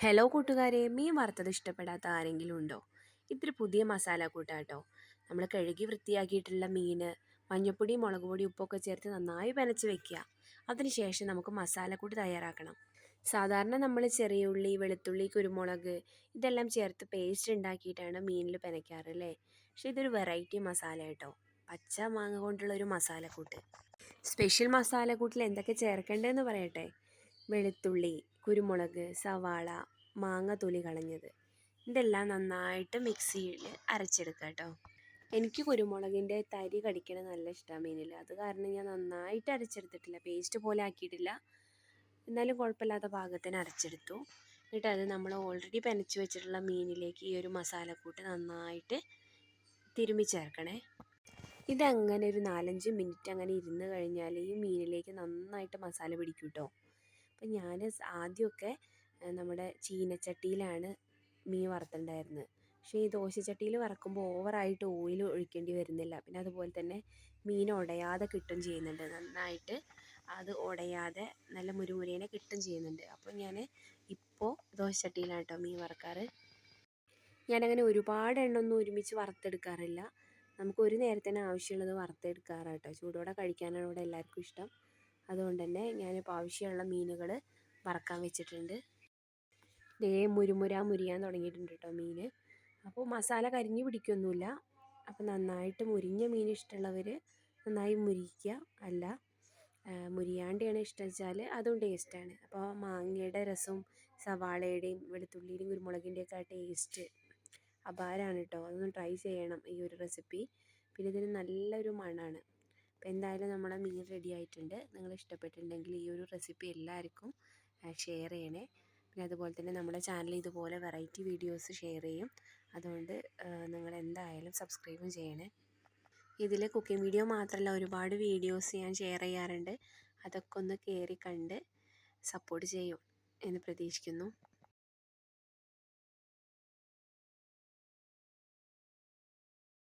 Hello കൂട്ടുകാരെ, മീൻ വറുത്തത് ഇഷ്ടപ്പെടാത്ത ആരെങ്കിലും ഉണ്ടോ? ഇത്തിരി പുതിയ മസാല കൂട്ടാട്ടോ. നമ്മൾ കഴുകി വൃത്തിയാക്കിയിട്ടുള്ള മീൻ മഞ്ഞൾപ്പൊടി, മുളക് പൊടി, ഉപ്പൊക്കെ ചേർത്ത് നന്നായി പെനച്ച് വെക്കുക. അതിനുശേഷം നമുക്ക് മസാലക്കൂട്ട് തയ്യാറാക്കണം. സാധാരണ നമ്മൾ ചെറിയ ഉള്ളി, വെളുത്തുള്ളി, കുരുമുളക് ഇതെല്ലാം ചേർത്ത് പേസ്റ്റ് ഉണ്ടാക്കിയിട്ടാണ് മീനിൽ പെനയ്ക്കാറ് അല്ലേ? പക്ഷേ ഇതൊരു വെറൈറ്റി മസാല കേട്ടോ. പച്ച മാങ്ങ കൊണ്ടുള്ള ഒരു മസാലക്കൂട്ട്. സ്പെഷ്യൽ മസാലക്കൂട്ടിൽ എന്തൊക്കെ ചേർക്കേണ്ടതെന്ന് പറയട്ടെ. വെളുത്തുള്ളി, കുരുമുളക്, സവാള, മാങ്ങ തൊലി കളഞ്ഞത് ഇതെല്ലാം നന്നായിട്ട് മിക്സിയിൽ അരച്ചെടുക്കുക കേട്ടോ. എനിക്ക് കുരുമുളകിൻ്റെ തരി കടിക്കണത് നല്ല ഇഷ്ടമാണ് മീനിൽ. അത് കാരണം ഞാൻ നന്നായിട്ട് അരച്ചെടുത്തിട്ടില്ല, പേസ്റ്റ് പോലെ ആക്കിയിട്ടില്ല. എന്നാലും കുഴപ്പമില്ലാത്ത പാകത്തിന് അരച്ചെടുത്തു. എന്നിട്ട് അത് നമ്മൾ ഓൾറെഡി പെനച്ച് വെച്ചിട്ടുള്ള മീനിലേക്ക് ഈ ഒരു മസാലക്കൂട്ട് നന്നായിട്ട് തിരുമ്മി ചേർക്കണേ. ഇതങ്ങനെ ഒരു 4-5 മിനിറ്റ് അങ്ങനെ ഇരുന്ന് കഴിഞ്ഞാൽ ഈ മീനിലേക്ക് നന്നായിട്ട് മസാല പിടിക്കും കേട്ടോ. അപ്പം ഞാൻ ആദ്യമൊക്കെ നമ്മുടെ ചീനച്ചട്ടിയിലാണ് മീൻ വറുത്തുണ്ടായിരുന്നത്. പക്ഷേ ഈ ദോശച്ചട്ടിയിൽ വറക്കുമ്പോൾ ഓവറായിട്ട് ഓയിൽ ഒഴിക്കേണ്ടി വരുന്നില്ല. പിന്നെ അതുപോലെ തന്നെ മീൻ ഉടയാതെ കിട്ടും ചെയ്യുന്നുണ്ട്. നന്നായിട്ട് അത് ഉടയാതെ നല്ല മുരുമുരേനെ കിട്ടും ചെയ്യുന്നുണ്ട്. അപ്പോൾ ഞാൻ ഇപ്പോൾ ദോശച്ചട്ടിയിലാണ് കേട്ടോ മീൻ വറക്കാറ്. ഞാനങ്ങനെ ഒരുപാട് എണ്ണൊന്നും ഒരുമിച്ച് വറുത്തെടുക്കാറില്ല. നമുക്ക് ഒരു നേരത്തിന് ആവശ്യമുള്ളത് വറുത്തെടുക്കാറാണ് കേട്ടോ. ചൂടോടെ കഴിക്കാനാണ് ഇവിടെ എല്ലാവർക്കും ഇഷ്ടം. അതുകൊണ്ട് തന്നെ ഞാനിപ്പോൾ ആവശ്യമുള്ള മീനുകൾ വറക്കാൻ വെച്ചിട്ടുണ്ട്. ദേ മുരിയാൻ തുടങ്ങിയിട്ടുണ്ട് കേട്ടോ മീൻ. അപ്പോൾ മസാല കരിഞ്ഞ് പിടിക്കൊന്നുമില്ല. അപ്പോൾ നന്നായിട്ട് മുരിഞ്ഞ മീൻ ഇഷ്ടമുള്ളവർ നന്നായി മുരിക്കുക. അല്ല മുരിയാണ്ടാണ് ഇഷ്ടം വെച്ചാൽ അതും ടേസ്റ്റാണ്. അപ്പോൾ മാങ്ങയുടെ രസവും സവാളയുടെയും വെളുത്തുള്ളിയുടെയും കുരുമുളകിൻ്റെയൊക്കെ ആ ടേസ്റ്റ് അപാരമാണ് കേട്ടോ. അതൊന്ന് ട്രൈ ചെയ്യണം ഈ ഒരു റെസിപ്പി. പിന്നെ ഇതിന് നല്ലൊരു മണമാണ്. അപ്പോൾ എന്തായാലും നമ്മുടെ മീൻ റെഡി ആയിട്ടുണ്ട്. നിങ്ങൾ ഇഷ്ടപ്പെട്ടിട്ടുണ്ടെങ്കിൽ ഈ ഒരു റെസിപ്പി എല്ലാവർക്കും ഷെയർ ചെയ്യണേ. പിന്നെ അതുപോലെ തന്നെ നമ്മുടെ ചാനൽ ഇതുപോലെ വെറൈറ്റി വീഡിയോസ് ഷെയർ ചെയ്യും. അതുകൊണ്ട് നിങ്ങൾ എന്തായാലും സബ്സ്ക്രൈബും ചെയ്യണേ. ഇതിൽ കുക്കിംഗ് വീഡിയോ മാത്രമല്ല, ഒരുപാട് വീഡിയോസ് ഞാൻ ഷെയർ ചെയ്യാറുണ്ട്. അതൊക്കെ ഒന്ന് കയറി കണ്ട് സപ്പോർട്ട് ചെയ്യും എന്ന് പ്രതീക്ഷിക്കുന്നു.